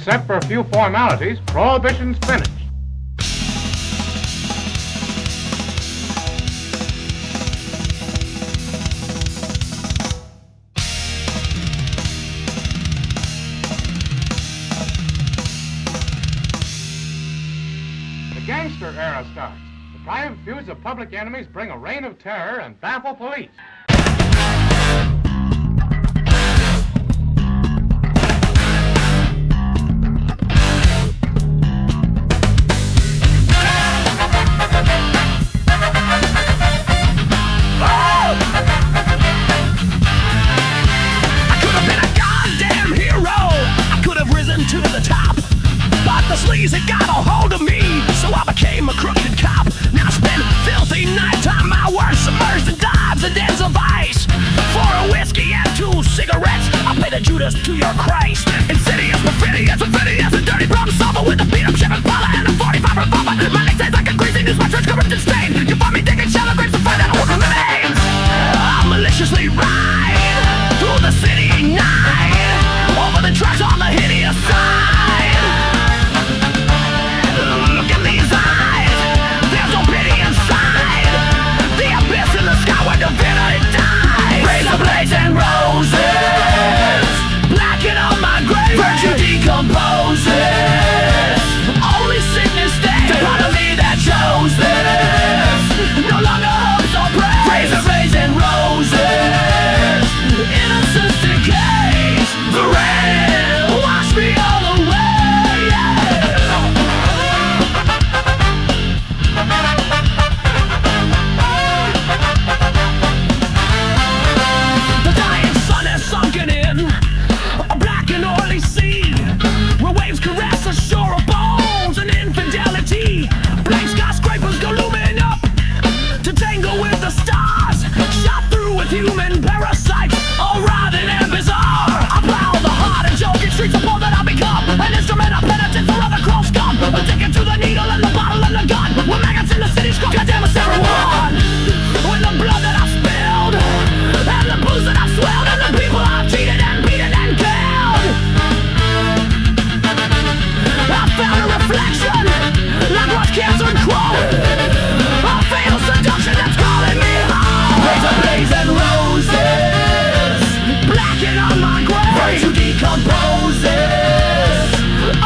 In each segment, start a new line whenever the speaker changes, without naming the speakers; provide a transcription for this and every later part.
Except for a few formalities, Prohibition's finished. The gangster era starts. The private feuds of public enemies bring a reign of terror and baffle police.
To the top, but the sleaze had got a hold of me, so I became a crooked cop. Now I spend filthy nighttime hours submerged in dives and dens of ice. For a whiskey and 2 cigarettes, I pay the Judas to your Christ. Insidious, perfidious, perfidious, a dirty problem solver with a beat-up Chevy Impala and a 45 revolver. My neck tastes like a greasy news, my church covered in stain. You find me digging shallow graves to find out what remains. I maliciously ride through the city night, over the tracks on the hideous side. Look at these eyes, there's no pity inside. The abyss in the sky where divinity dies. Razor blades and roses, blacking on my grave. Virtue decomposes, only sickness stays. The part of me that chose this no longer hopes or prays. Razor blades and roses, innocence decays. The rain wash me all away, The dying sun has sunken in a black and oily sea, where waves caress the shore of bones and infidelity. Blank skyscrapers go looming up to tangle with the stars, shot through with human parasites, all writhing and bizarre. I plow the hard and joking streets of all that I become, an instrument of penitence for other cross scum, addicted to the needle and the bottle and the gun. With maggots in the city's cross, goddamn it's everyone. With the blood that I've spilled, and the booze that I've swelled, and the people I've cheated and beaten and killed, I found a reflection, like rust cancer and crow, a fatal seduction that's calling me home. Razor blades and roses, blacking on my grave. Virtue decomposes,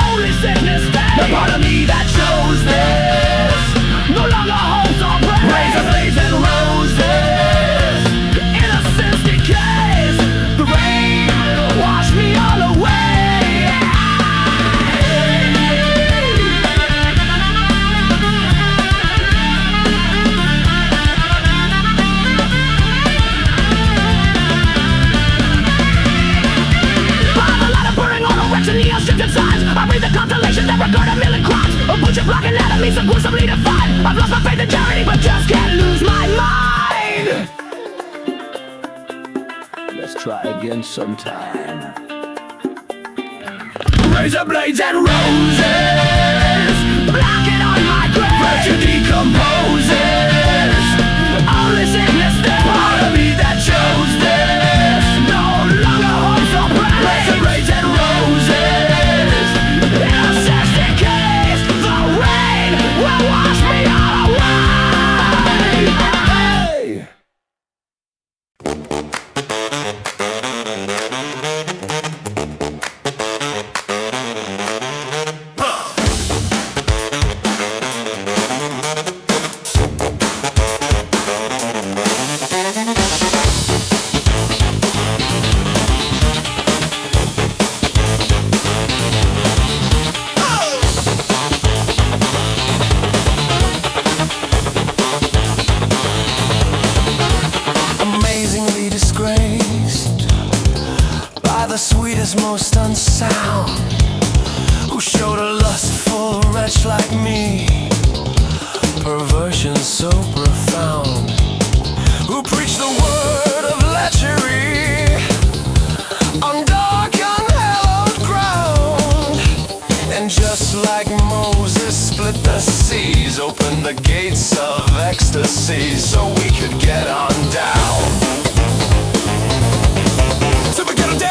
only sickness stays. The part of me that chose this no longer holds or prays. Razor blades and roses, innocence decays. The rain wash me all away. In the unstricted signs, I read the constellations that regard a million crimes. A butcher blocking enemies so gruesomely defined. I've lost my faith in charity, but just can't lose my mind. Let's try again sometime. Razor blades and roses, blacking on my grave. Virtue decomposes, only sickness stays. Part of me that chose this no longer hopes or prays. Razor blades and roses, innocence decays. The rain will wash me all away. Hey. Most unsound, who showed a lustful wretch like me perversion so profound, who preached the word of lechery on dark unhallowed ground, and just like Moses split the seas, opened the gates of ecstasy so we could get on down. So we get a day.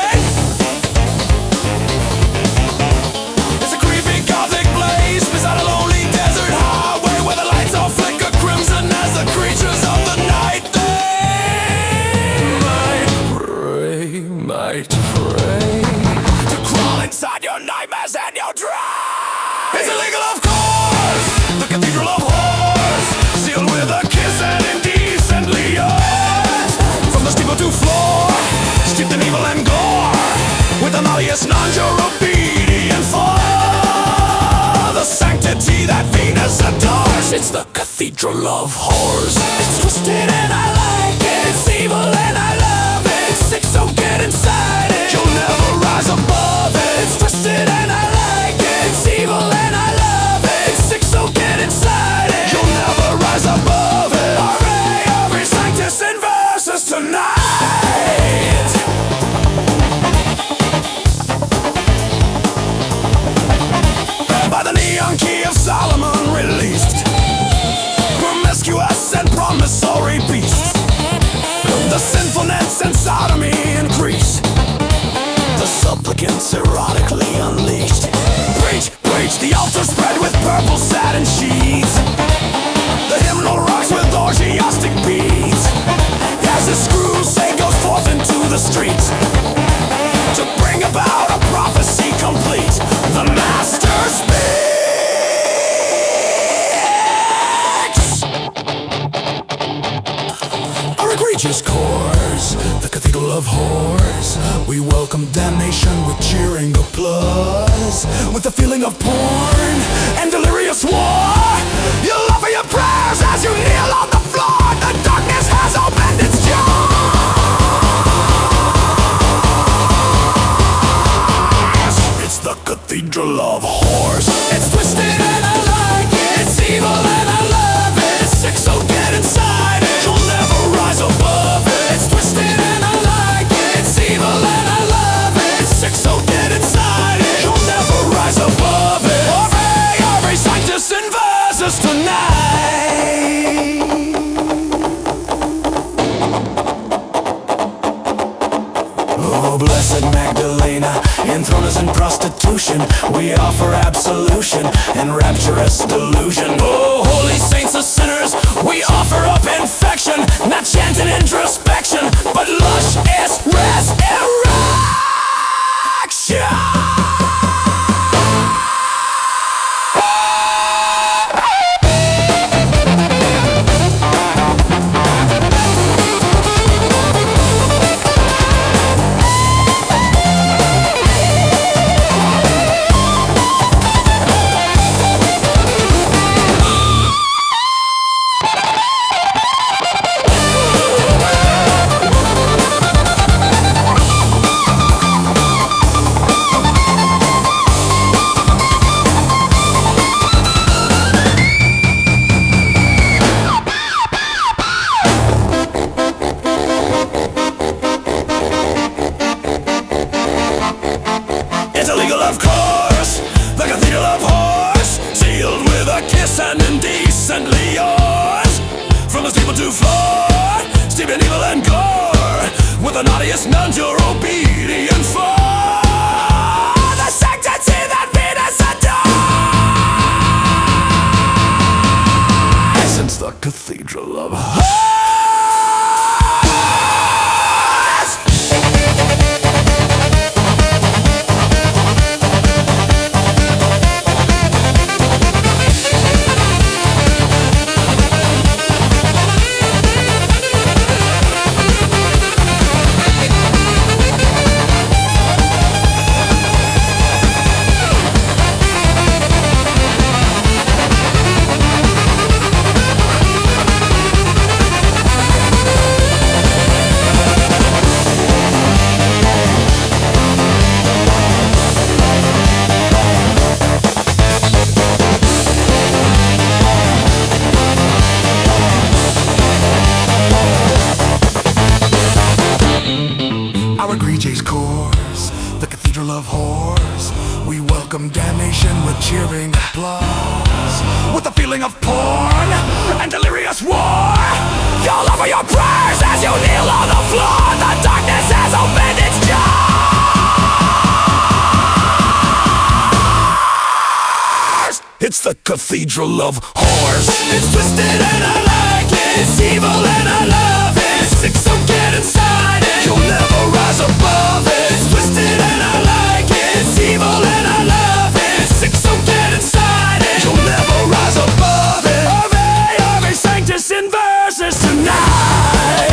promissory beasts. The sinful nets and sodomy increase. The supplicants erotically unleashed. Preach, preach, the altar spread with purple satin sheets. The hymnal rocks with orgiastic beats. As this crusade goes forth into the streets to bring about a prophecy complete, the Master speaks. Our egregious course, the cathedral of whores, we welcome damnation with cheering applause, with the feeling of porn and delirious war. You'll offer your prayers as you kneel on the floor. The darkness has opened its jaws. It's the cathedral of whores. It's twisted and I like it. It's evil and I love it. It's sick, so get inside it. You'll never rise above it. It's twisted and I like it. It's evil and I love it. It's sick, so get inside it. You'll never rise above it. Ave Sanctus Inversus tonight. Oh, blessed Magdalena, enthroned us in prostitution, we offer absolution and rapturous delusion. Oh, holy saints of sinners, we offer up infection, not chanting introspection, but luscious resurrection. It's illegal, of course, the cathedral of whores, sealed with a kiss and indecently yours. From the steeple to floor, steeped in evil and gore, with the naughtiest nuns you're obedient for. The sanctity that Venus adores. It's the cathedral of whores. Our egregious course, the cathedral of whores, we welcome damnation with cheering applause, with the feeling of porn and delirious war. You'll offer your prayers as you kneel on the floor. The darkness has opened its jaws. It's the cathedral of whores. It's twisted and I like it. It's evil and I love it. It's sick, so get inside it. You'll never rise above it. It's twisted and I like it. It's evil and I love it. It's sick, so get inside it. You'll never rise above it. Ave Sanctus Inversus tonight.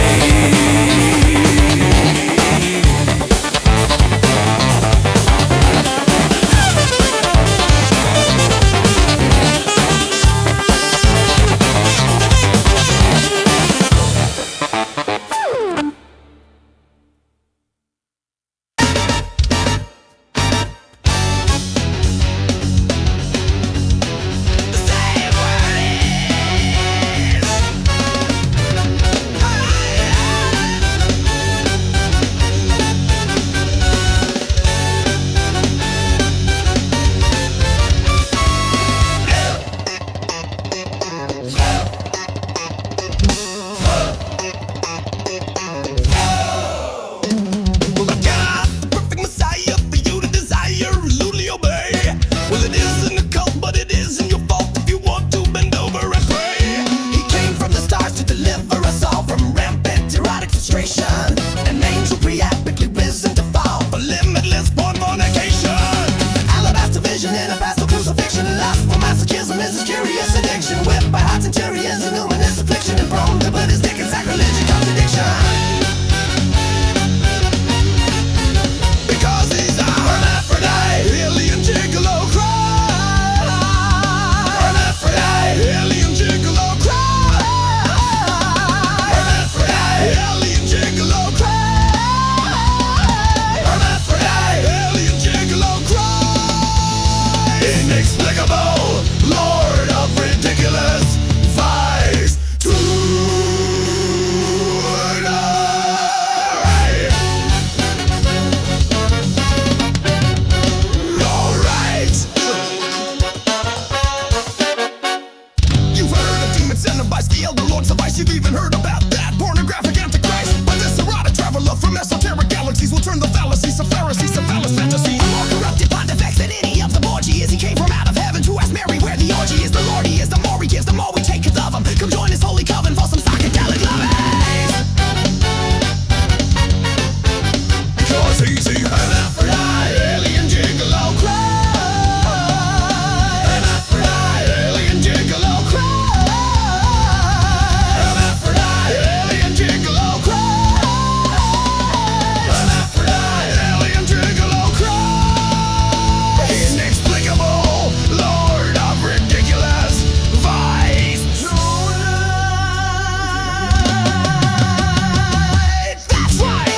heard about that pornographic antichrist. But this erotic traveler from esoteric galaxies will turn the fallacies of Pharisees to phallus fantasies.
The more corrupted pontifex than any of the orgy is. He came from out of heaven to ask Mary where the orgy is. The Lord he is, the more he gives, the more we take of him. Come join his holy coven for some psychedelic loving.
Cause he's the hermaphrodite, alien gigolo cry. Hermaphrodite, alien gigolo cry. Hermaphrodite, alien gigolo cry. Hermaphrodite, alien gigolo cry. Inexplicable, Lord of ridiculous vice tonight. That's right.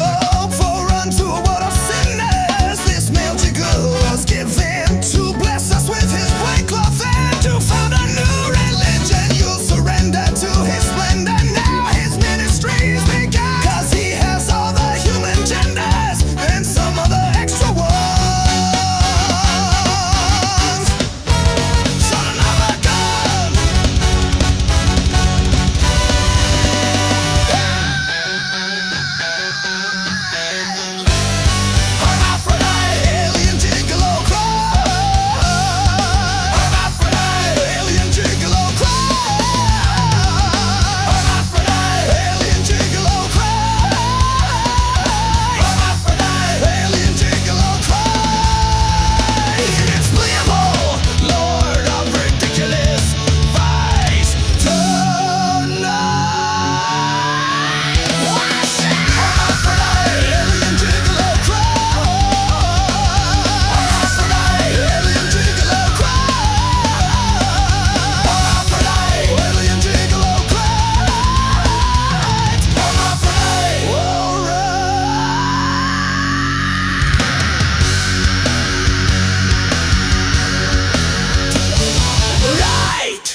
Oh, for unto what of sinners this male gigolo was given to bless us with his white cloth and to found a new religion. You'll surrender to his splendor now. His ministry's begun. 'Cause he has all the human genders and some other extra ones. Son of a gun. Hermaphrodite, alien gigolo cry. Hermaphrodite, alien gigolo cry. Hermaphrodite, alien gigolo cry. Hermaphrodite, alien gigolo cry. Inexplicable, Lord of ridiculous vice tonight. Hermaphrodite, alien gigolo cry. Hermaphrodite, alien gigolo cry. Hermaphrodite, alien gigolo cry. Hermaphrodite, right.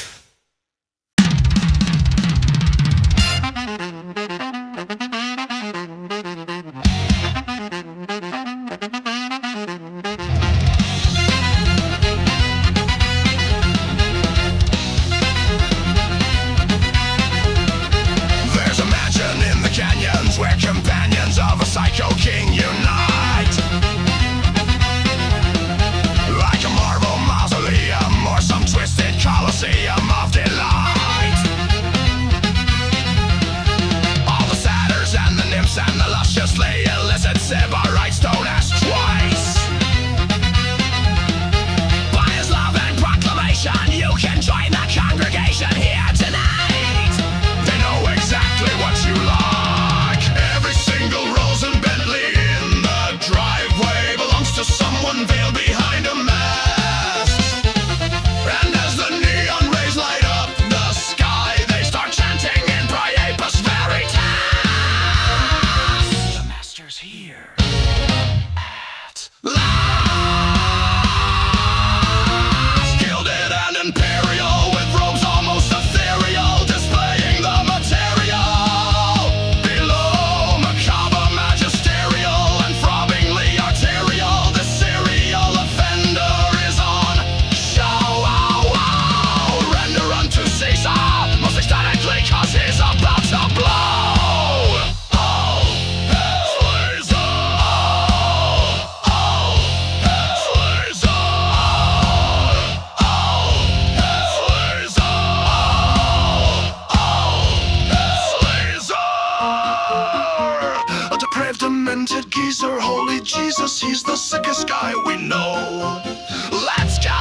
There's a mansion in the canyons where companions of a psycho king unite. Like a marble mausoleum or some twisted coliseum of delight. All the satyrs and the nymphs and the lusciously illicit sybarites don't ask twice. By his love and proclamation, you can join the congregation here tonight. They know exactly what you like. Every single Rolls and Bentley in the driveway belongs to someone veiled behind a mask. And as the neon rays light up the sky, they start chanting in Priapus Veritas. The master's here at last. Gilded and imperial with robes almost ethereal, displaying the material. Below, macabre magisterial and throbbingly arterial, the serial offender is on show. Render unto Caesar most ecstatically, 'cause he's about to blow. All hell is all. All hell is all. All hell is all. All hell is all. A depraved, demented geezer, holy Jesus, he's the sickest guy we know. Let's go.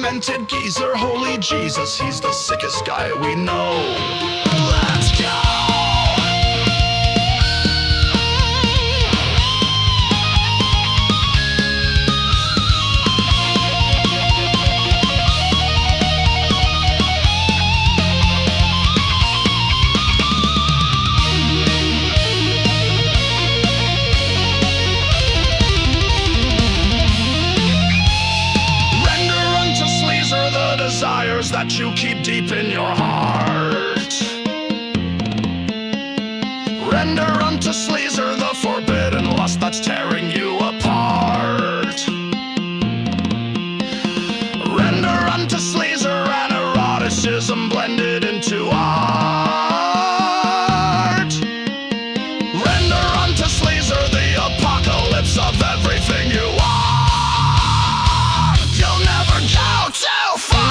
demented geezer, holy Jesus, he's the sickest guy we know. Let's go! Desires that you keep deep in your heart. Render unto Sleazer the forbidden lust that's tearing you apart. Render unto Sleazer an eroticism blended into art. Render unto Sleazer the apocalypse of everything you are. You'll never go too far.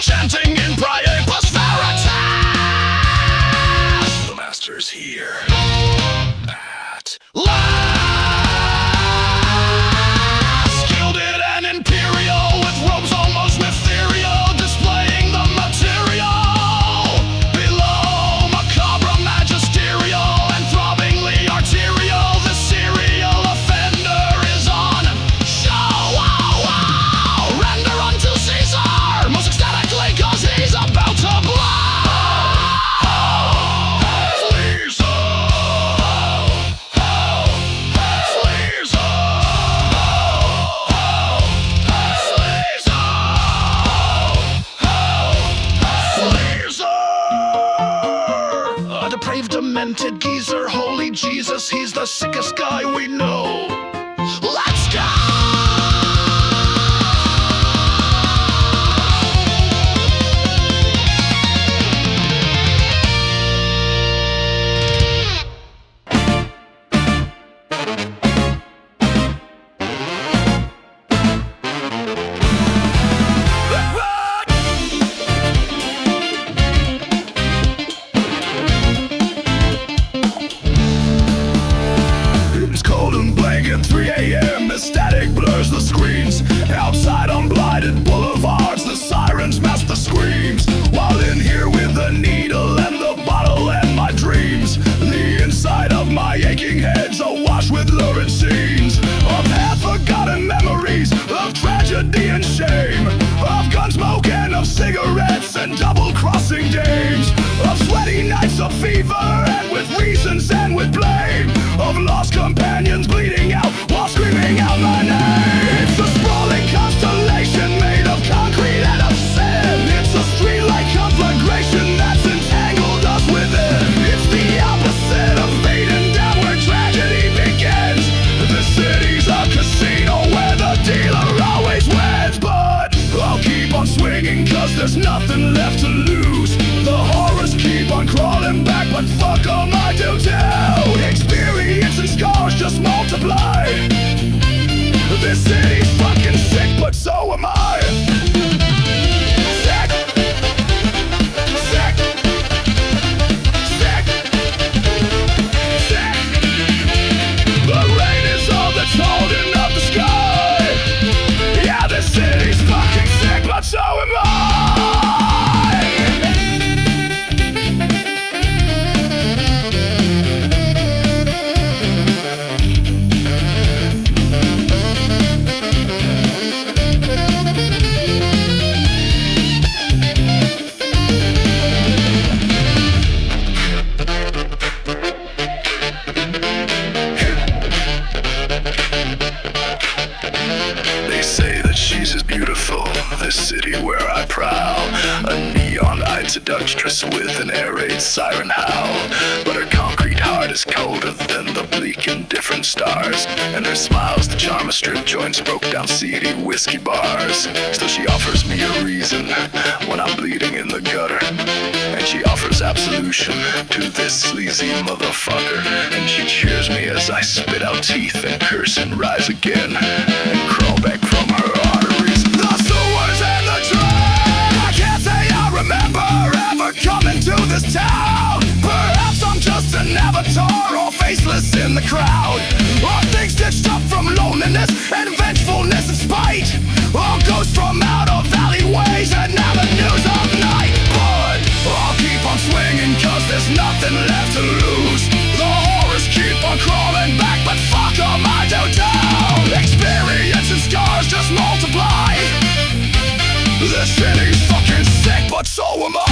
Chanting in Priapus Veritas. The master's here at last. Gilded and imperial, with robes almost ethereal, displaying the material. Below, macabre, magisterial, and throbbingly arterial, the serial offender is on show. Render unto Caesar, most ecstatic, 'cause he's about to blow. Sleazer. Sleazer. Sleazer. A depraved, demented geezer, holy Jesus, he's the sickest guy we know. Let's go! It's cold and blank at 3 a.m. The static blurs the screens. Outside on blighted boulevards, the sirens mask the screams. While in here with the needle and the bottle and my dreams, the inside of my aching head's awash with lurid scenes of half-forgotten memories of tragedy and shame, of gunsmoke and of cigarettes and double-crossing dames, of sweaty nights of fever and with reasons and with blame, of lost companions bleeding out while screaming out my name. It's a sprawling constellation made of concrete and of sin. It's a street-like conflagration that's entangled us within. It's the opposite of fate and down where tragedy begins. The city's a casino where the dealer always wins. But I'll keep on swinging 'cause there's nothing left to lose. The horrors keep on crawling back, but fuck all I do too. Experience and scars just multiply. This city's fucking sick, but so am I. Sick. Sick. Sick. Sick. The rain is all that's holding up the sky. Yeah, this city's fucking sick, but so am I. They say that she's as beautiful, this city where I prowl. neon-eyed seductress with an air raid siren howl. But her concrete heart is colder than the bleak indifferent stars, and her smile's the charm of strip joints, broke down seedy whiskey bars. Still she offers me a reason when I'm bleeding in the gutter, and she offers absolution to this sleazy motherfucker. And she cheers me as I spit out teeth and curse and rise again and crawl back from her arteries. The sewers and the drain. I can't say I remember ever coming to this town. Perhaps I'm just an avatar or faceless in the crowd, or things stitched up from loneliness and vengefulness and spite, or ghosts from out of alleyways and avenues of night. But I'll keep on swinging cause there's nothing left to lose. The horrors keep on crawling back, but fuck 'em, I do too. Experience and scars just multiply. The city's fucking sick, but so am I.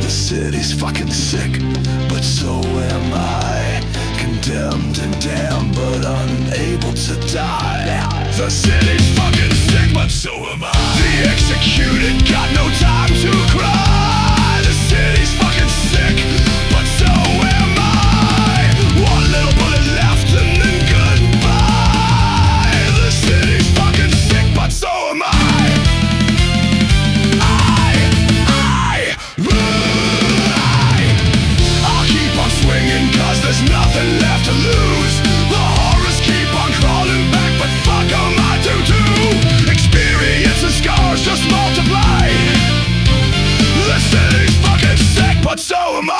City's fucking sick, but so am I. Condemned and damned, but unable to die. The city's fucking sick, but so am I. The executed got no time to cry. The city's fucking sick, but so am I. One little bullet left and then goodbye. The city's fucking sick, but so am I. Swinging cause there's nothing left to lose. The horrors keep on crawling back, but fuck 'em, I do too. Experience and scars just multiply. The city's fucking sick, but so am I.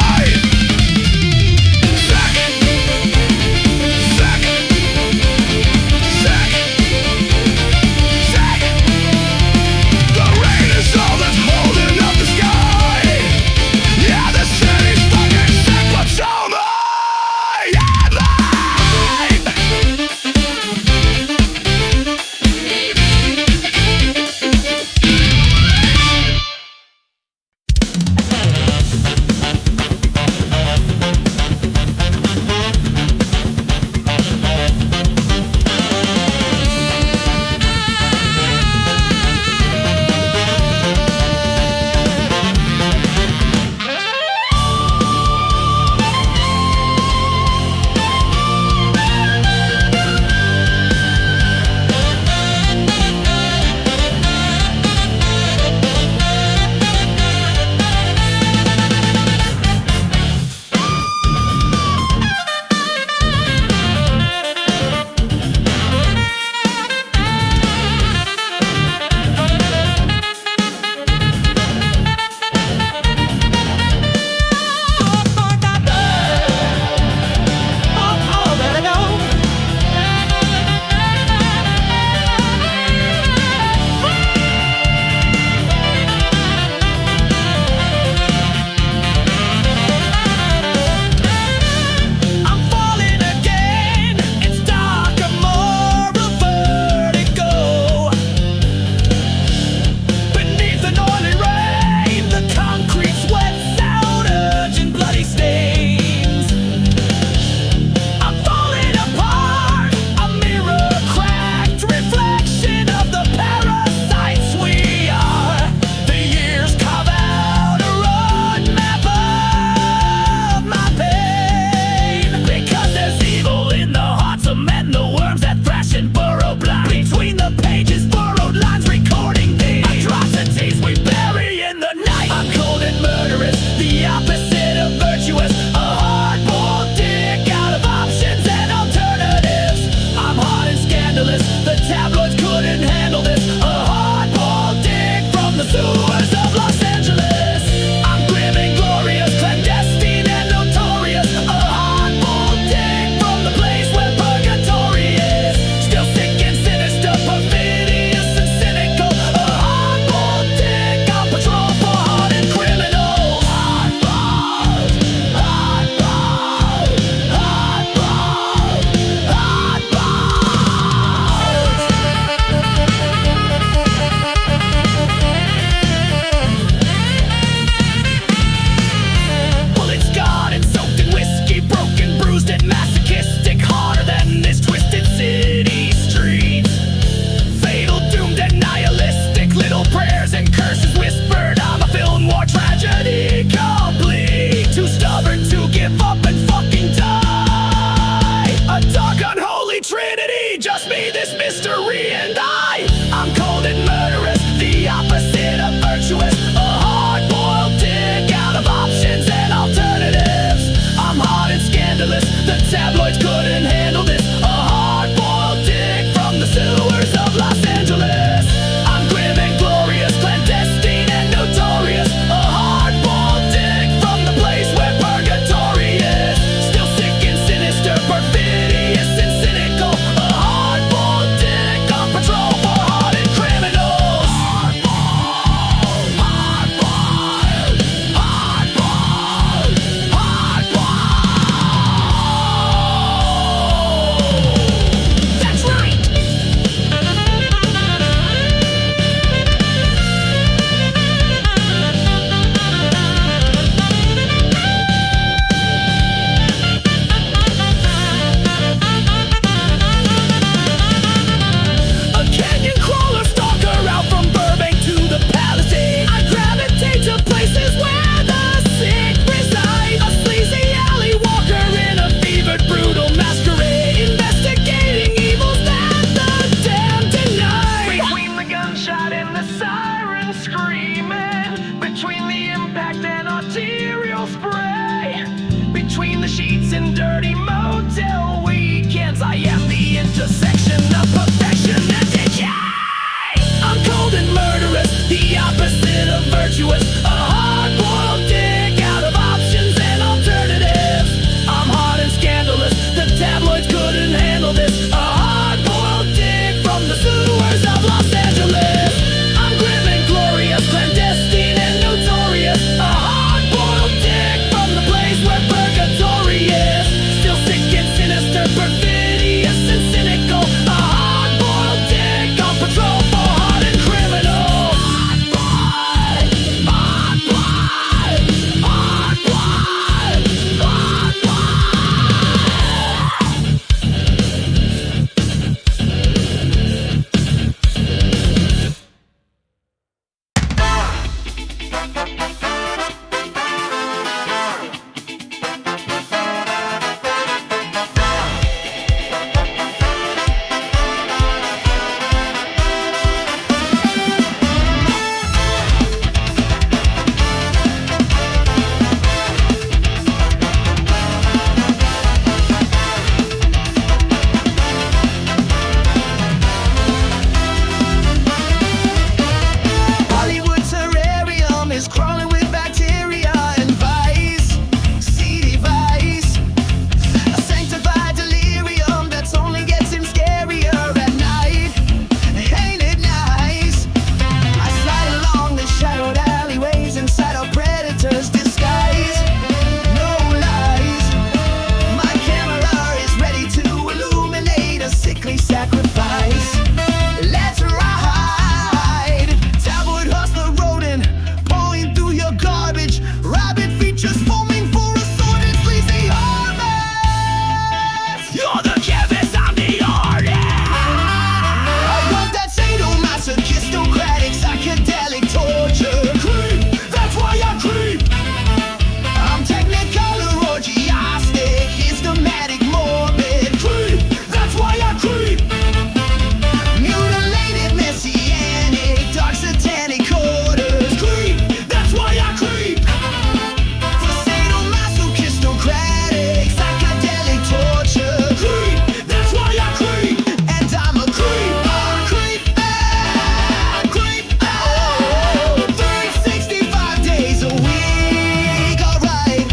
give up and fucking die. A dark unholy trinity, just me, this mystery, and I'm cold and murderous, the opposite of virtuous. A hard-boiled dick out of options and alternatives. I'm hot and scandalous, the tabloids couldn't handle this. A hard-boiled dick from the sewers of Los Angeles. I'm grim and glorious, clandestine and notorious. A hard-boiled dick from the place where purgatory is. Still sick and sinister, perfidious and cynical. A hard-boiled dick on patrol for hardened criminals. Hard-boiled, hard-boiled, hard-boiled, hard-boiled. That's right. A canyon crawler stalker out from Burbank to the Palisades. I gravitate to places where the sick reside. A sleazy alley walker in a fevered, brutal masquerade, investigating evils that the damned deny. Between the gunshot and the siren screaming, between the impact and arterial spray, between the sheets and dirty motel weekends, I am the intersection of perfection and decay. I'm cold and murderous, the opposite of virtuous. A hard-boiled dick out of options and alternatives. I'm hot and scandalous, the tabloids couldn't handle this. A hard-boiled dick from the sewers of Los Angeles. I'm grim and glorious, clandestine and notorious. A hard-boiled dick from the place where purgatory is. Still sick and sinister, perfidious and cynical. A hard-boiled dick on patrol for hardened criminals. Hard-boiled, hard-boiled, hard-boiled, hard-boiled. Hollywood terrarium is crawling with bacteria and vice, seedy vice. A sanctified delirium that's only getting scarier at night. Ain't it nice? I slide along the shadowed alleyways inside a predator's disguise. No lies. My camera is ready to illuminate a sickly sacrifice. Let's ride. Tabloid hustler rodent, pulling through your garbage. Rabbit features foaming for a sordid, sleazy harvest. You're the canvas, I'm the artist. I want that sadomasochistic, psychedelic torture. Creep, that's why I creep. I'm technicolor, orgiastic, systematic, morbid. Creep, that's why I creep. Mutilated, messianic, dark satanic orders. Creep, that's why I creep. For sadomasochistic, psychedelic torture. Creep, that's why I creep. And I'm a creep, creep, oh, 365 days a week, alright.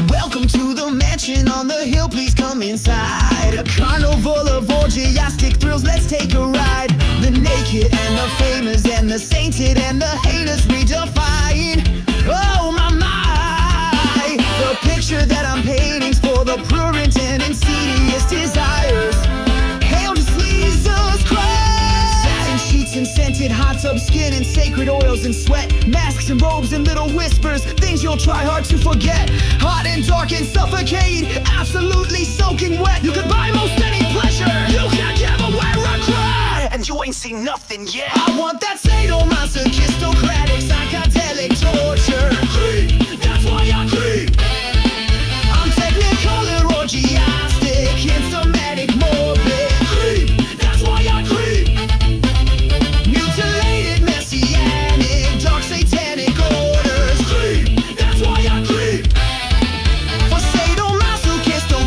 Welcome to the mansion on the hill, please come inside. A carnival of orgiastic thrills, let's take a ride. The naked and the famous and the sainted and the haters redefine. Oh my, my. The picture that I'm painting's for the prurient and insidious desires. Hail to Jesus Christ. Satin sheets and scented hot tub skin and sacred oils and sweat. Masks and robes and little whispers, things you'll try hard to forget. Hot and dark and suffocate, absolutely soaking wet. You could buy most any pleasure, you can't give away regret. And
and you ain't seen nothing yet.
I want that sadomasochistic, psychedelic torture. Creep, that's why I creep. I'm technicolor, orgiastic, instamatic, morbid. Creep, that's why I creep. Mutilated, messianic, dark satanic orders. Creep, that's why I creep. For sadomasochistic,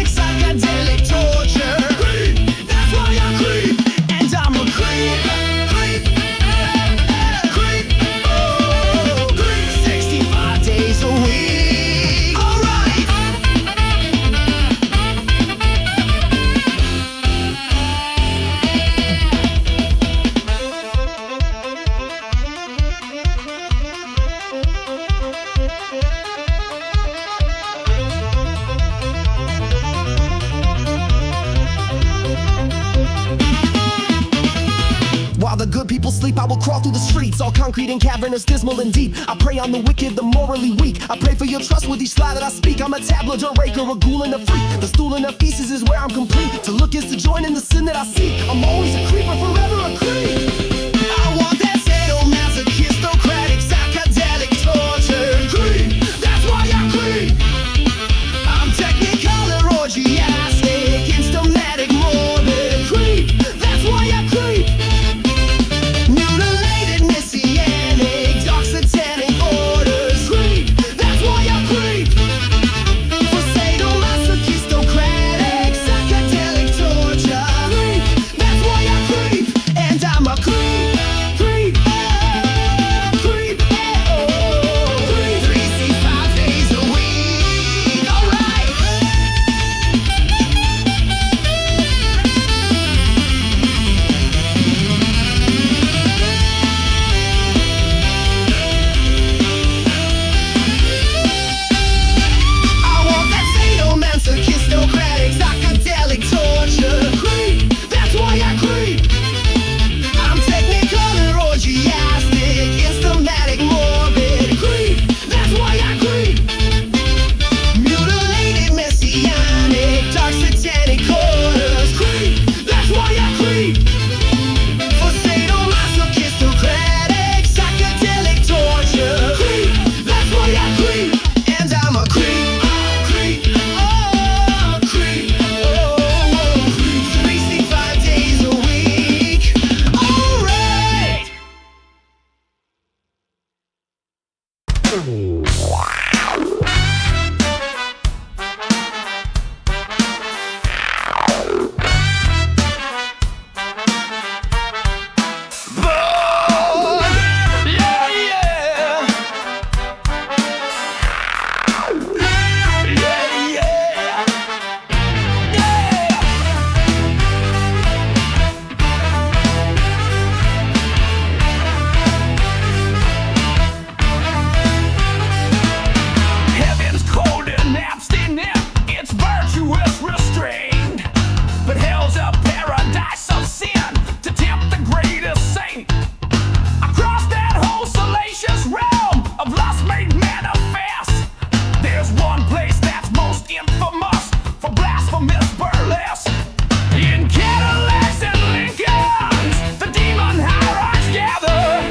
psychedelic torture. Creep, that's why I creep. And I'm a creep, creep, creep, oh, creep. 65 days a week. Alright. While the good people sleep, I will crawl through the streets, all concrete and cavernous, dismal and deep. I prey on the wicked, the morally weak. I pray for your trust with each lie that I speak. I'm a tablet, a raker, a ghoul and a freak. The stool and the feces is where I'm complete. To look is to join in the sin that I seek. I'm always a creeper, forever a creep. I want that sadomasochistic, psychedelic torture. Creep, that's why I creep. I'm technicolor, orgiastic, instamatic, morbid. Creep, that's why I creep. Mutilated, messianic, dark satanic orders. Creep, that's why I creep. For sadomasochistic, psychedelic torture. Creep, that's why I creep. And I'm a creep, creep, creep, creep. 365 days a week. Alright. I want that sadomasochistic, psychedelic torture. Creep, that's why I creep. I'm technicolor, orgiastic, instamatic, morbid. Creep, that's why I creep. Mutilated, messianic, dark satanic orders. Creep, that's why I creep. For sadomasochistic, psychedelic torture. Creep, that's why I creep. And I'm a creep, creep, oh, creep, oh, creep. 365 days a week. Alright. Heaven's cold and abstinent, it's virtuous restraint. But hell's a paradise of sin to tempt the greatest saint. Across that whole salacious realm of lust made manifest, there's one place that's most infamous for blasphemous burlesque. In Cadillacs and Lincolns, the demon hierarchs gather,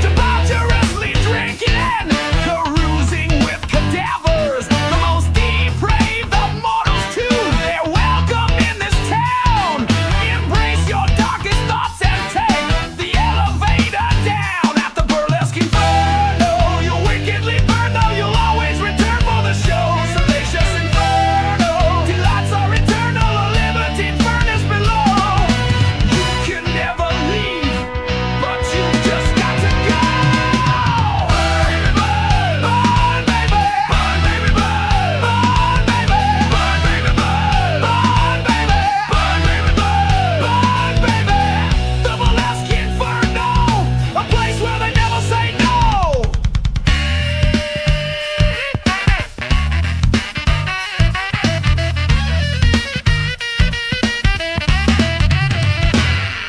debaucherously drinking, carousing with cadavers. The most depraved of mortals too, they're welcome in this town. Embrace your darkest thoughts and take the elevator down. At the burlesque inferno, you'll wickedly burn, though you'll always return for the show. Salacious inferno, delights are eternal, a limited furnace below. You can never leave, but you just got to go. Burn, baby, burn, baby, burn, baby, burn, baby, burn, baby, burn, baby, burn, baby, burn, baby. The burlesque inferno, a place where they never say no.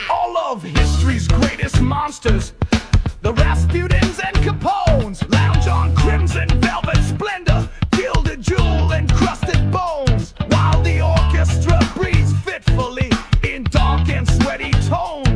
All of history's greatest monsters, the Rasputins and Capones, lounge on crimson velvet splendor, gilded jewel encrusted bones, while the orchestra breathes fitfully in dark and sweaty tones.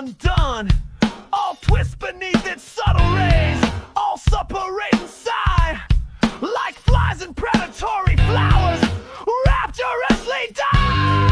undone. All twist beneath its subtle rays, all separate inside, like flies and predatory flowers, rapturously die.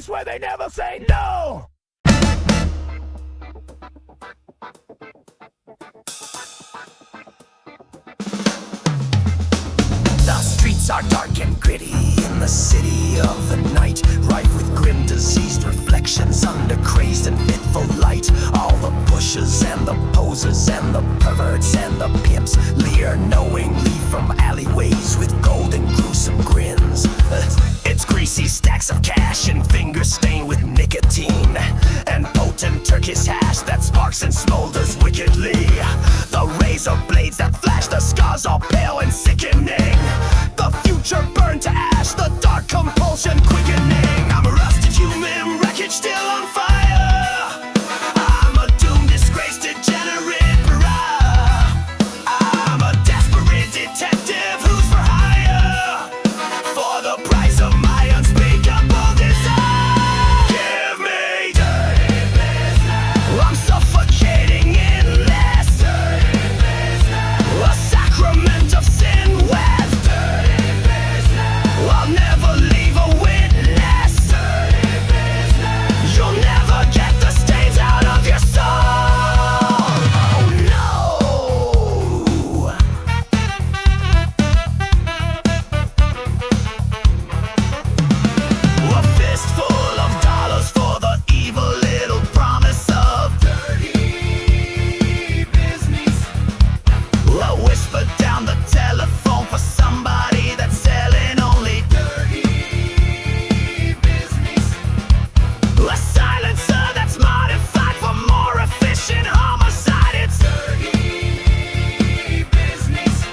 Where they never say no.
The streets are dark and gritty in the city of the night, rife with grim diseased reflections under crazed and fitful light. All the pushes and the posers and the perverts and the pimps leer knowingly from alleyways with golden gruesome grins. It's greasy stacks of cash and fingers stained with nicotine, and potent Turkish hash that sparks and smolders wickedly. The razor blades that flash, the scars all pale and sickening. The future burned to ash, the dark compulsion quickening. I'm a rusted human wreckage still on fire. I'm a doomed, disgraced, degenerate pariah. I'm a desperate detective who's for hire, for the price of my unspeakable desire. Give me dirty business. I'm suffocating in less dirty business. A sacrament of sin with dirty business. I'll never leave a witness. Dirty business. You'll never get the stains out of your soul. Oh no. A fistful of dollars for the evil little promise of dirty business. A whisper down the telephone for somebody that's selling only dirty business. A silencer that's modified for more efficient homicide. It's dirty business.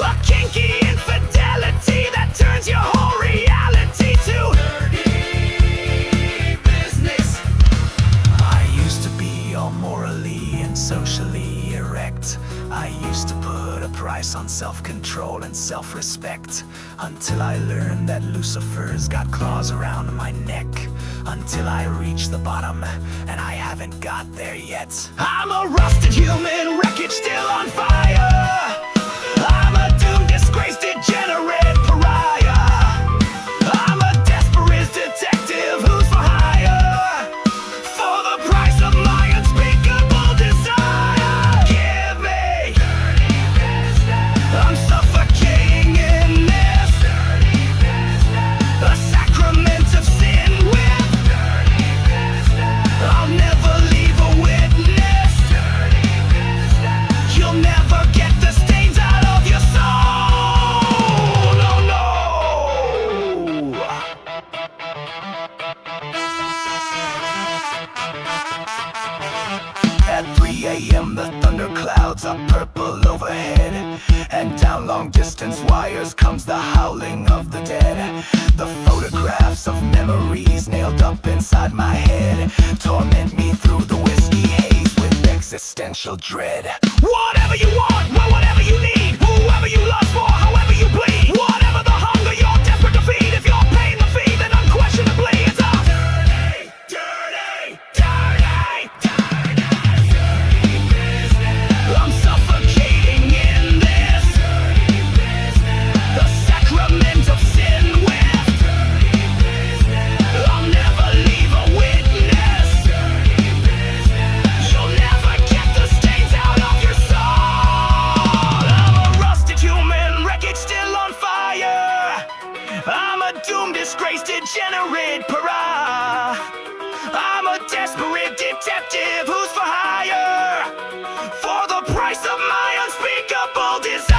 A kinky infidelity that turns your whole reality to dirty business. I used to be all morally and socially erect. I used to put a price on self-control and self-respect, until I learned that Lucifer's got claws around my neck. Until I reach the bottom, and I haven't got there yet. I'm a rusted human wreckage still on fire. I'm a doomed, disgraced, degenerate pariah. I'm a desperate detective who's for hire, for the price of my unspeakable desire. Give me dirty business. I'm suffocating in this dirty business. A sacrament of sin with dirty business. I'll never leave a witness. Dirty business. You'll never get the stains out of your soul. No, no. At 3 a.m. the thunderclouds are purple overhead, and down long distance wires comes the howling of the dead. The photographs of memories nailed up inside my head torment me through the whiskey haze with existential dread. Whatever you want, whatever you need, whoever you lust for, however you bleed, whatever the hunger you're desperate to feed, if you're paying the fee, then unquestionably it's a dirty, dirty, dirty, dirty business. I'm suffocating in this dirty business. The sacrament of sin with dirty business. I'll never leave a witness. Dirty business. You'll never get the stains out of your soul.
degenerate pariah. I'm a desperate detective who's for hire for the price of my unspeakable desire.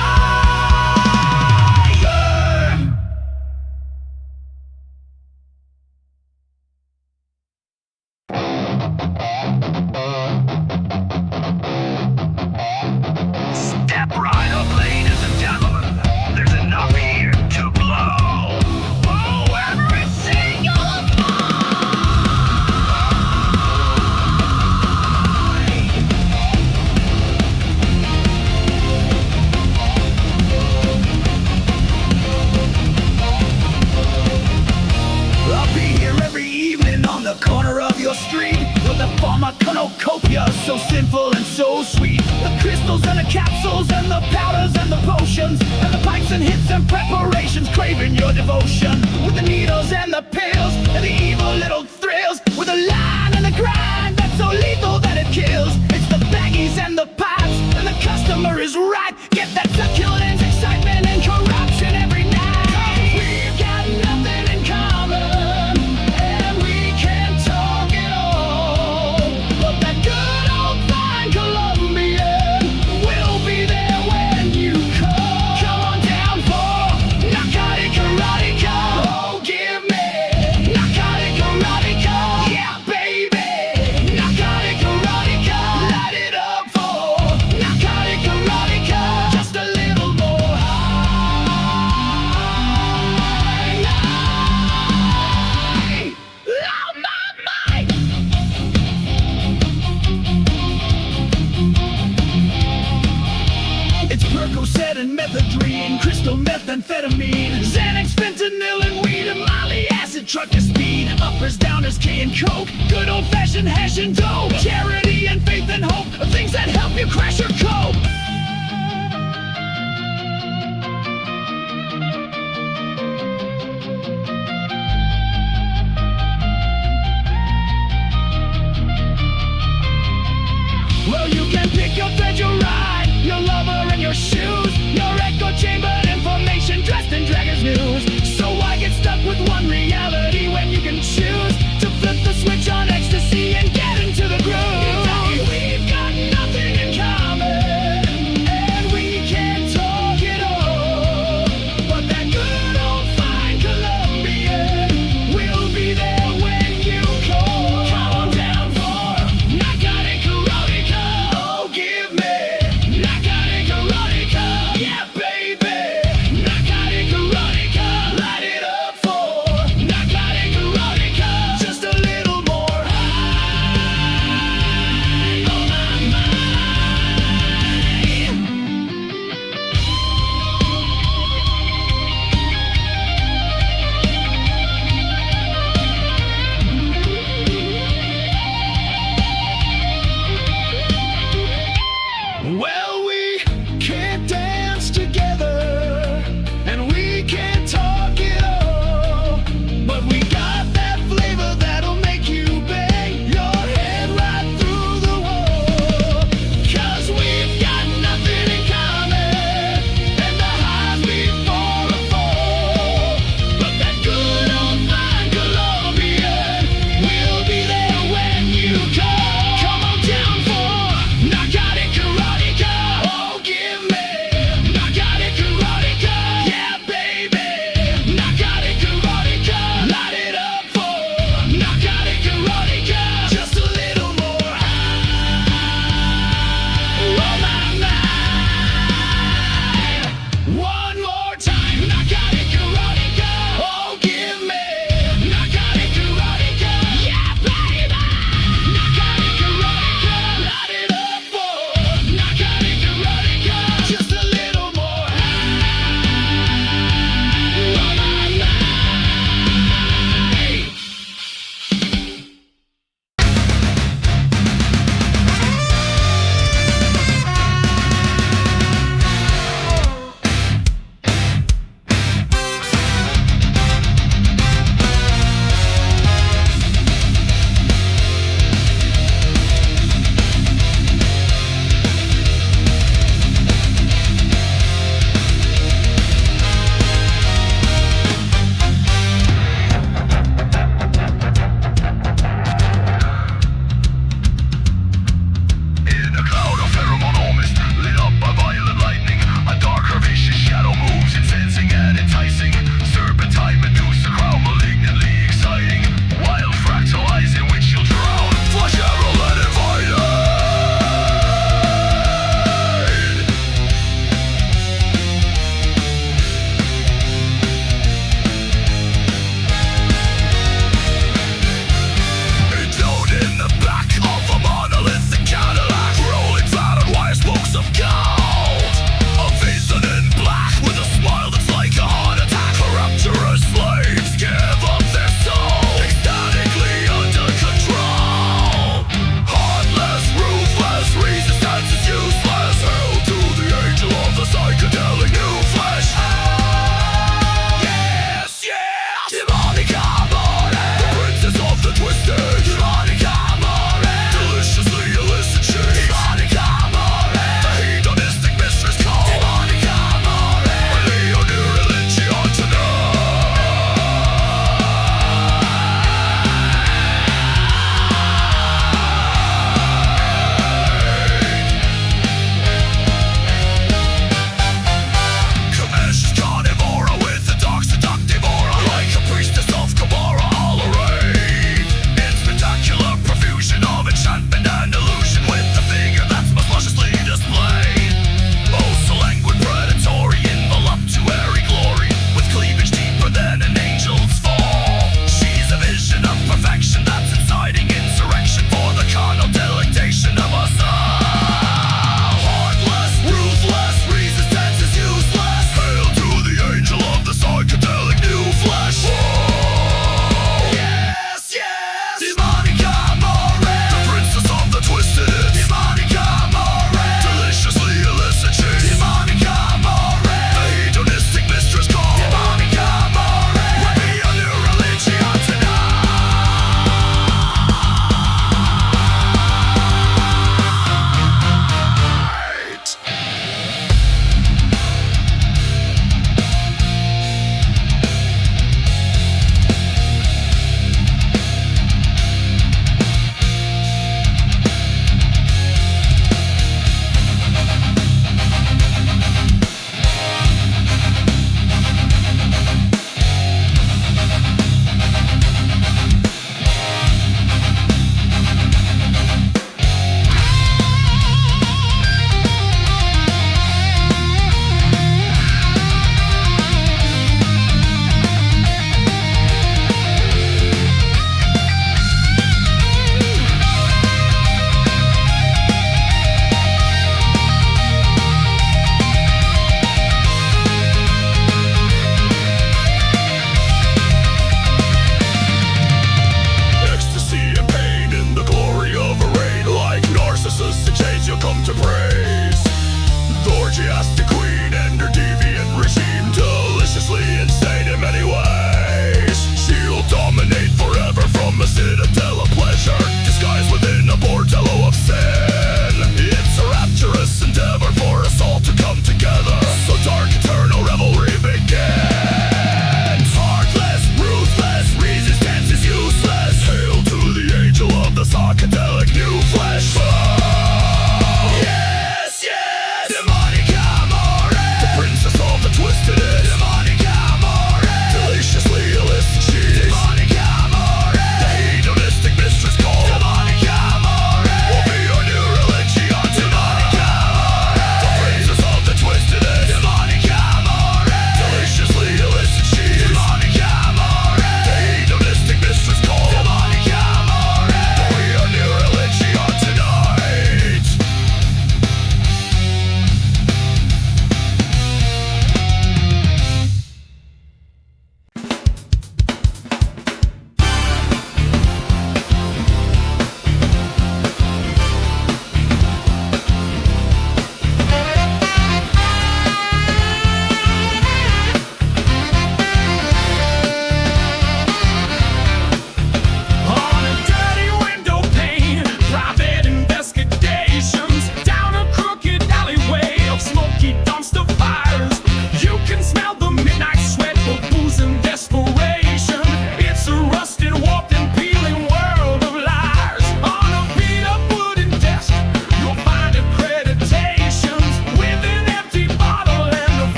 Step right up, ladies and gentlemen. There's enough here to blow. Oh, every single I'll be here every evening on the corner of your street with a pharmacornucopia so sinful and so sweet. The crystals and the capsules and the powders and the potions and the pipes and hits and preparations craving your devotion. With the needles and the pills and the evil little thrills. With the line and the grind that's so lethal that it kills. It's the baggies and the pipes and the customer is right. Get that succulent excitement and corruption every night. We've got nothing in common and we can't talk at all. But that good old fine Colombian will be there when you call. Come on down for narcotic erotica. Oh, give me narcotic erotica. Yeah, baby, narcotic erotica. Light it up for narcotic erotica. Just a little more high. Oh, my. It's Percocet and methadone, crystal methamphetamine, Xanax, fentanyl, and weed, and Molly acid, truck to speed, uppers, downers, K and Coke, good old-fashioned hash and dope, charity and faith and hope, things that help you crash or cope. Well, you can pick your thread, your ride, your lover and your shoes, your echo chambered information dressed in Dragon's news. So why get stuck with one reality when you can choose to flip the switch on ecstasy and get into the groove? We've got nothing in common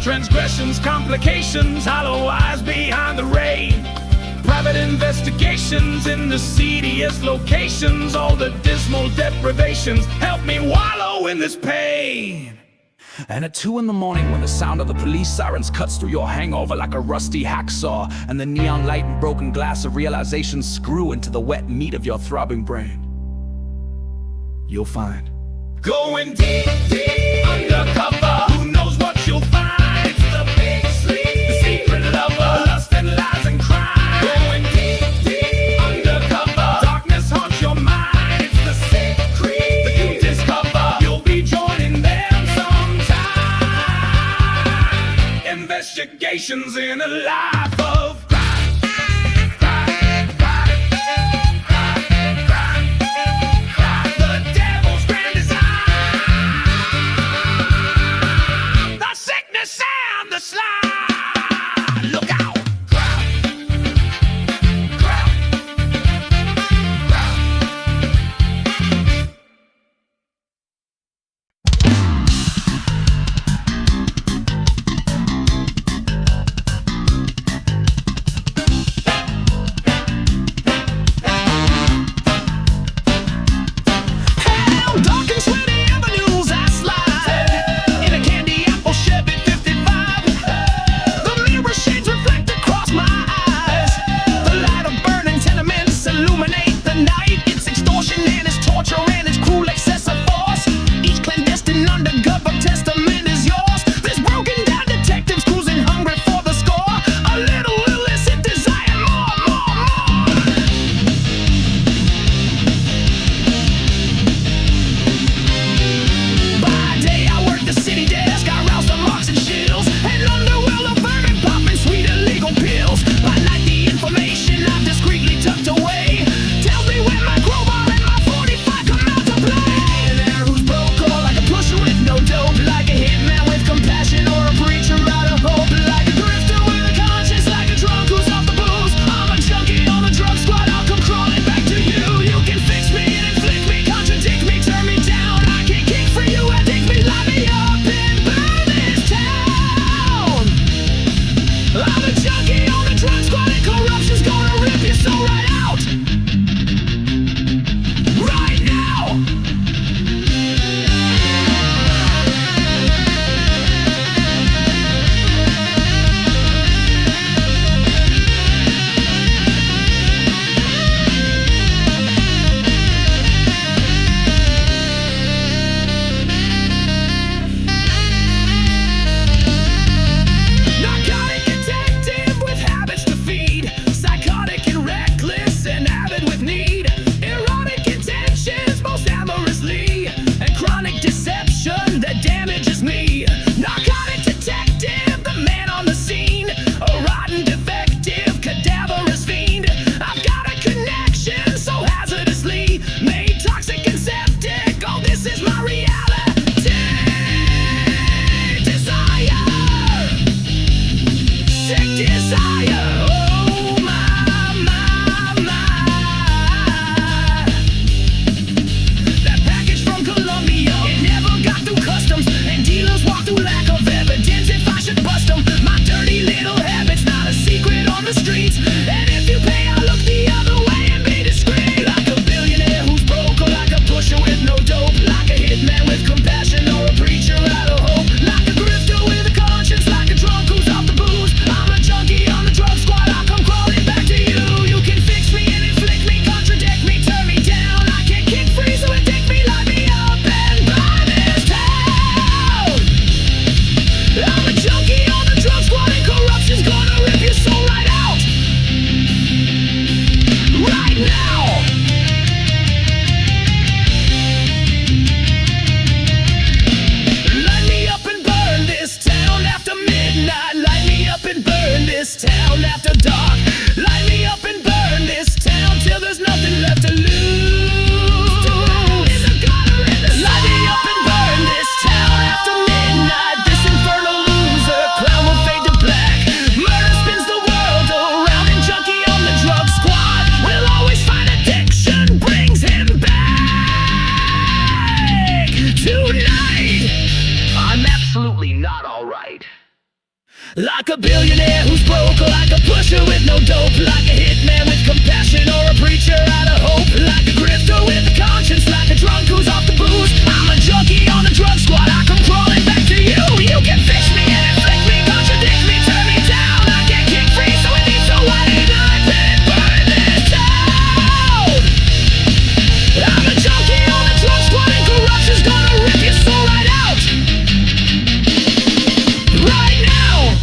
Transgressions, complications, hollow eyes behind the rain. Private investigations in the seediest locations. All the dismal deprivations help me wallow in this pain. And at 2 in the morning, when the sound of the police sirens cuts through your hangover like a rusty hacksaw, and the neon light and broken glass of realization screw into the wet meat of your throbbing brain, you'll find going deep, deep undercover. Who knows what you'll find? It's the big sleep, the secret lover, lust and lies and crime. Going deep, deep undercover. Darkness haunts your mind. It's the sick creep that you discover. You'll be joining them sometime. Investigations in a life of
tonight. I'm absolutely not all right.
like a billionaire who's broke, like a pusher with no dope, like a hitman with compassion or a preacher out of hope, like a grifter with a conscience, like a drunk who's off the booze. I'm a junkie on the drug squad, I come crawling back to you. You can fish me and inflict me, contradict me, turn me down. I can't kick free, so it needs to widen. I pay burn this town. I'm a junkie on the drug squad, and corruption's gonna rip your soul right out. Right now.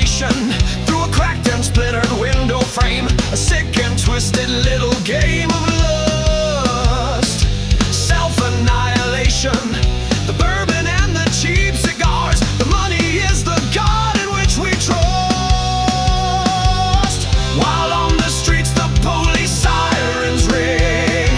annihilation through a cracked and splintered window frame. A sick and twisted little game of lust. Self-annihilation, the bourbon and the cheap cigars. The money is the god in which we trust. While on the streets the police sirens ring,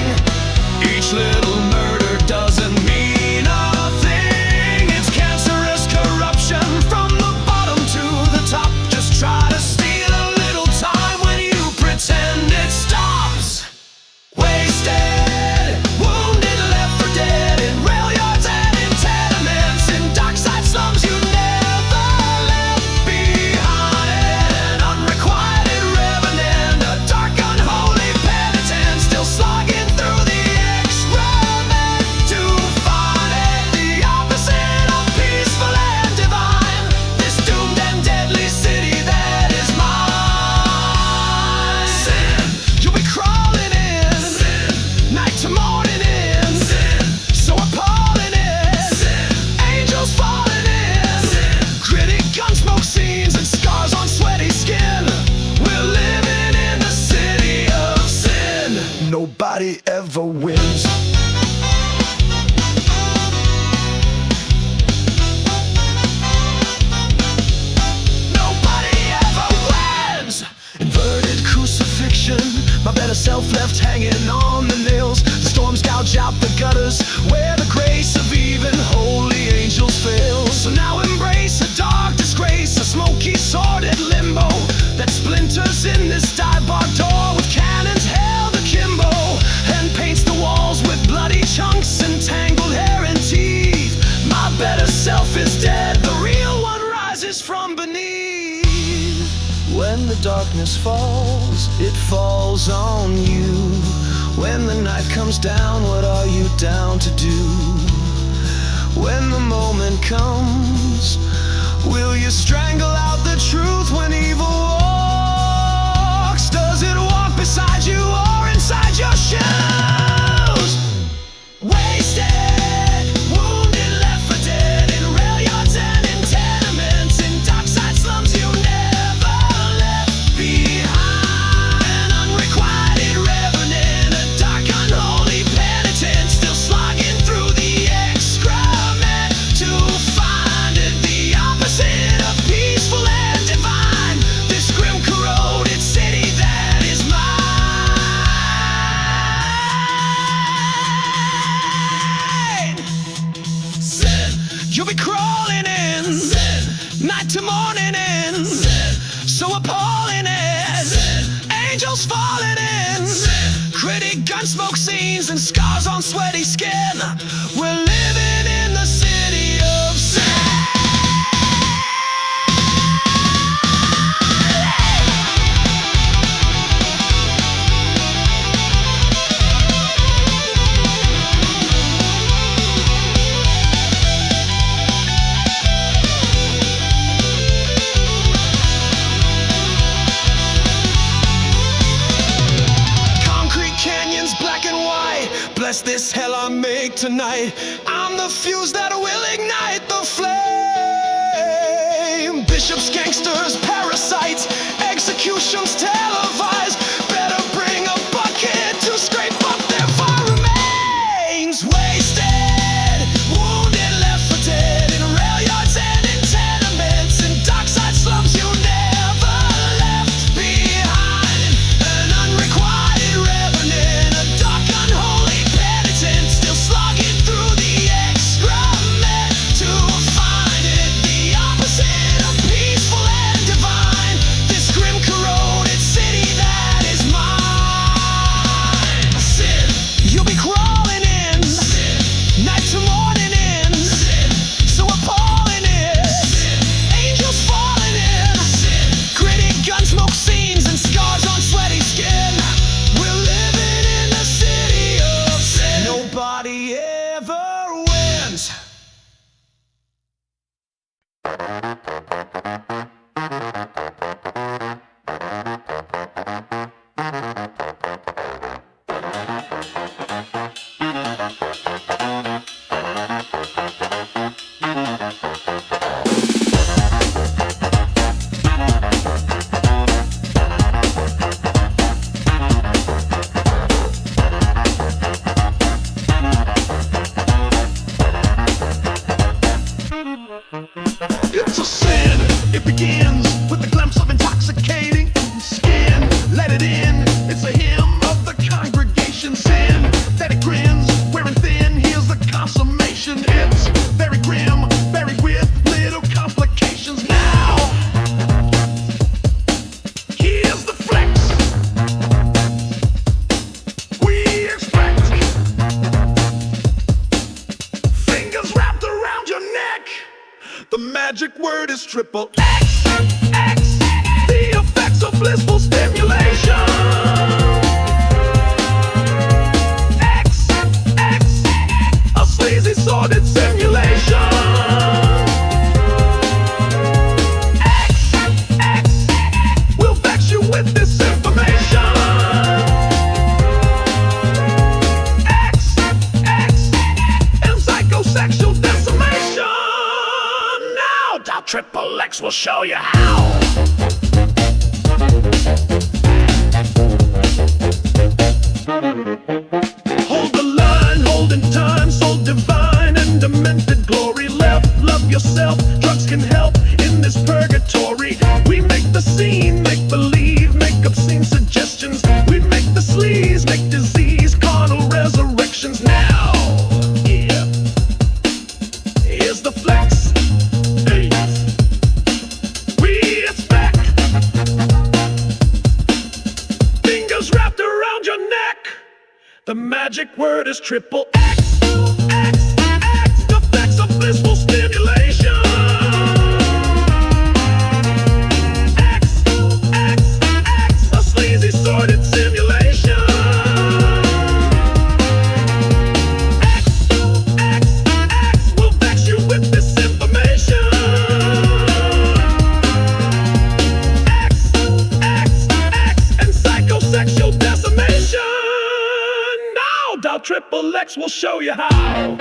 each little murder doesn't mean a thing. It's cancerous corruption from the bottom to the top. Just try to steal a little time when you pretend it stops. Wasted, wounded, left for dead in rail yards and in tenements, in dockside slums you never left behind. An unrequited revenant, a dark unholy penitent, still slogging through the excrement to find it. The opposite of peaceful and divine, this doomed and deadly city that is mine. Sin, you'll be crawling in, sin, night to morning in, sin, so appalling in, sin, angels falling in, sin, gritty gunsmoke scenes and scars on sweaty skin. We're living in the city of sin. Nobody ever wins. Nobody ever wins. Inverted crucifixion, my better self left hanging on the nails. The storms gouge out the gutters where the grace of even holy angels fails. So now embrace a dark disgrace, a smoky sordid limbo that splinters in this dive-bar door with cannons held akimbo, and paints the walls with bloody chunks and tangled hair and teeth. My better self is dead, the real one rises from beneath. When the darkness falls, it falls on you. When the night comes down, what are you down to do? When the moment comes, will you strangle out the truth when evil walks? Does it walk beside you or inside your shoes? Wasted, wounded, left for dead in rail yards and in tenements, in dockside slums you never left behind. An unrequited revenant, a dark unholy penitent, still slogging through the excrement to find it. The opposite of peaceful and divine, this grim corroded city that is mine. Sin, you'll be crawling in, sin, night to morning in, sin, so appalling is, sin, angels falling in, sin, gritty gunsmoke scenes and scars on sweaty skin. We're living in the city of sin. Concrete canyons, black and white. Bless this hell I make tonight. I'm the fuse that will ignite the flame. Bishops, gangsters, parasites, executions televised. Better bring a bucket to scrape up their vile remains. Wasted, wounded, left for dead in rail yards and in tenements, in dockside slums you never left behind. An unrequited revenant, a dark unholy penitent, still slogging through the excrement to find it. The opposite of peaceful and divine. The magic word is triple X. X, X, the facts of blissful stimulation. X, X, X, a sleazy sordid simulation. X, X, X, will vex you with this information. X, X, X, and psychosexual decimation. Now Triple X will show you how.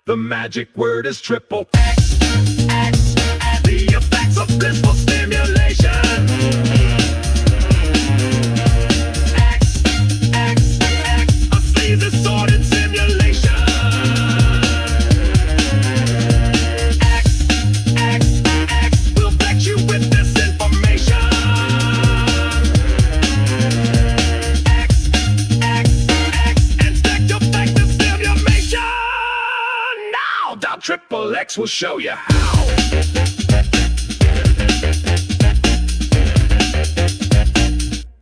The magic word is triple X, X, and the effects of blissful stimulation. X, X, X, a sleazy sordid simulation. X, X, X, will vex you with this information. X, X, X, and psychosexual stimulation. Now Triple X will show you how.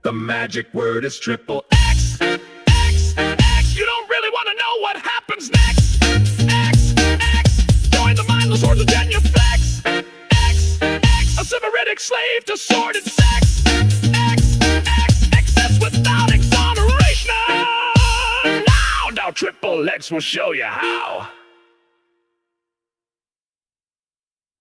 The magic word is triple X, X, X. You don't really want to know what happens next. X, X, join the mindless hordes of genuflex. X, X, a sybaritic slave to sordid sex. X, X, excess without exoneration. Now Triple X will show you how.